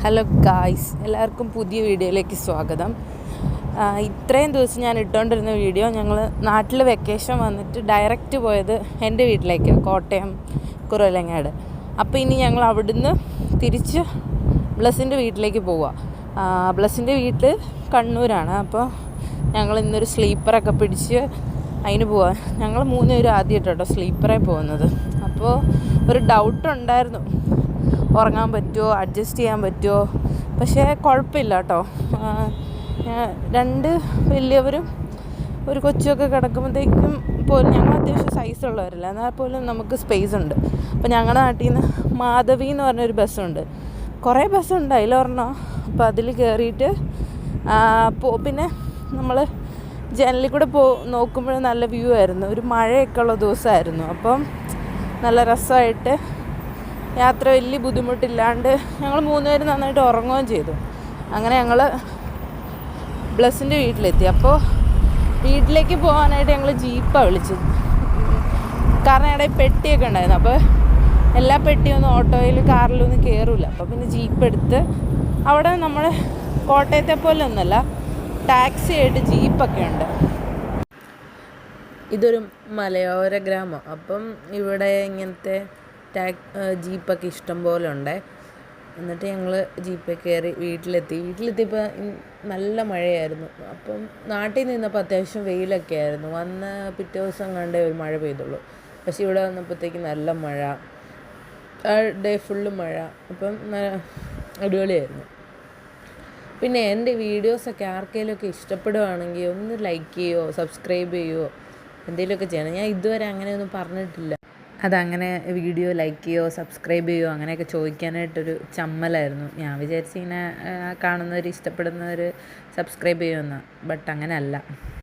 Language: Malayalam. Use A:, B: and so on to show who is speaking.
A: ഹലോ ഗായ്സ്, എല്ലാവർക്കും പുതിയ വീഡിയോയിലേക്ക് സ്വാഗതം. ഇത്രയും ദിവസം ഞാൻ ഇട്ടുകൊണ്ടിരുന്ന വീഡിയോ ഞങ്ങൾ നാട്ടിൽ വെക്കേഷൻ വന്നിട്ട് ഡയറക്റ്റ് പോയത് എൻ്റെ വീട്ടിലേക്ക്, കോട്ടയം കുറവിലങ്ങാട്. അപ്പോൾ ഇനി ഞങ്ങൾ അവിടുന്ന് തിരിച്ച് ബ്ലസ്സിൻ്റെ വീട്ടിലേക്ക് പോവുക. ബ്ലസ്സിൻ്റെ വീട്ടിൽ കണ്ണൂരാണ്. അപ്പോൾ ഞങ്ങൾ ഇന്നൊരു സ്ലീപ്പറൊക്കെ പിടിച്ച് അതിന് പോവാം. ഞങ്ങൾ 3 പേരും ആദ്യമായിട്ടോ സ്ലീപ്പറായി പോകുന്നത്. അപ്പോൾ ഒരു ഡൗട്ടുണ്ടായിരുന്നു, ഉറങ്ങാൻ പറ്റുമോ, അഡ്ജസ്റ്റ് ചെയ്യാൻ പറ്റുമോ. പക്ഷേ കുഴപ്പമില്ല കേട്ടോ. 2 വലിയവരും ഒരു കൊച്ചുമൊക്കെ കിടക്കുമ്പോഴത്തേക്കും പോലും ഞങ്ങൾ അത്യാവശ്യം സൈസുള്ളവരല്ല, എന്നാൽ പോലും നമുക്ക് സ്പേസ് ഉണ്ട്. അപ്പോൾ ഞങ്ങളുടെ നാട്ടിൽ നിന്ന് മാധവി എന്ന് പറഞ്ഞൊരു ബസ്സുണ്ട്. കുറേ ബസ്സുണ്ട്, അതിലൊരെണ്ണം. അപ്പോൾ അതിൽ കയറിയിട്ട് പിന്നെ നമ്മൾ ജനലിൽ കൂടെ നോക്കുമ്പോൾ നല്ല വ്യൂ ആയിരുന്നു. ഒരു മഴയൊക്കെ ഉള്ള ദിവസമായിരുന്നു. അപ്പം നല്ല രസമായിട്ട് യാത്ര വലിയ ബുദ്ധിമുട്ടില്ലാണ്ട് ഞങ്ങൾ 3 പേരും നന്നായിട്ട് ഉറങ്ങുകയും ചെയ്തു. അങ്ങനെ ഞങ്ങൾ ബ്ലസ്സിൻ്റെ വീട്ടിലെത്തി. അപ്പോൾ വീട്ടിലേക്ക് പോകാനായിട്ട് ഞങ്ങൾ ജീപ്പാണ് വിളിച്ചത്. കാരണം ഞങ്ങളുടെ പെട്ടിയൊക്കെ ഉണ്ടായിരുന്നു. അപ്പോൾ എല്ലാ പെട്ടിയൊന്നും ഓട്ടോയിൽ കാറിലൊന്നും കയറില്ല. അപ്പോൾ പിന്നെ ജീപ്പ് എടുത്ത് അവിടെ നമ്മൾ കോട്ടയത്തെ പോലെ ഒന്നുമല്ല, ടാക്സി ആയിട്ട് ജീപ്പൊക്കെ ഉണ്ട്. ഇതൊരു മലയോര ഗ്രാമം. അപ്പം ഇവിടെ ഇങ്ങനത്തെ ജീപ്പൊക്കെ ഇഷ്ടം പോലെ ഉണ്ട്. എന്നിട്ട് ഞങ്ങൾ ജീപ്പിൽ കയറി വീട്ടിലെത്തിയപ്പോൾ നല്ല മഴയായിരുന്നു. അപ്പം നാട്ടിൽ നിന്നപ്പോൾ അത്യാവശ്യം വെയിലൊക്കെ ആയിരുന്നു. വന്ന പിറ്റേ ദിവസം കണ്ടേ ഒരു മഴ പെയ്തുള്ളൂ. പക്ഷെ ഇവിടെ വന്നപ്പോഴത്തേക്ക് നല്ല മഴ, ആ ഡേ ഫുള്ള് മഴ. അപ്പം അടിപൊളിയായിരുന്നു. പിന്നെ എൻ്റെ വീഡിയോസൊക്കെ ആർക്കെങ്കിലുമൊക്കെ ഇഷ്ടപ്പെടുകയാണെങ്കിൽ ഒന്ന് ലൈക്ക് ചെയ്യുമോ, സബ്സ്ക്രൈബ് ചെയ്യുമോ, എന്തെങ്കിലുമൊക്കെ ചെയ്യണം. ഞാൻ ഇതുവരെ അങ്ങനെയൊന്നും പറഞ്ഞിട്ടില്ല. അതങ്ങനെ വീഡിയോ ലൈക്ക് ചെയ്യുമോ, സബ്സ്ക്രൈബ് ചെയ്യുമോ അങ്ങനെയൊക്കെ ചോദിക്കാനായിട്ടൊരു ചമ്മലായിരുന്നു. ഞാൻ വിചാരിച്ചിങ്ങനെ കാണുന്നവർ, ഇഷ്ടപ്പെടുന്നവർ സബ്സ്ക്രൈബ് ചെയ്യുമെന്ന്. ബട്ട് അങ്ങനെ അല്ല.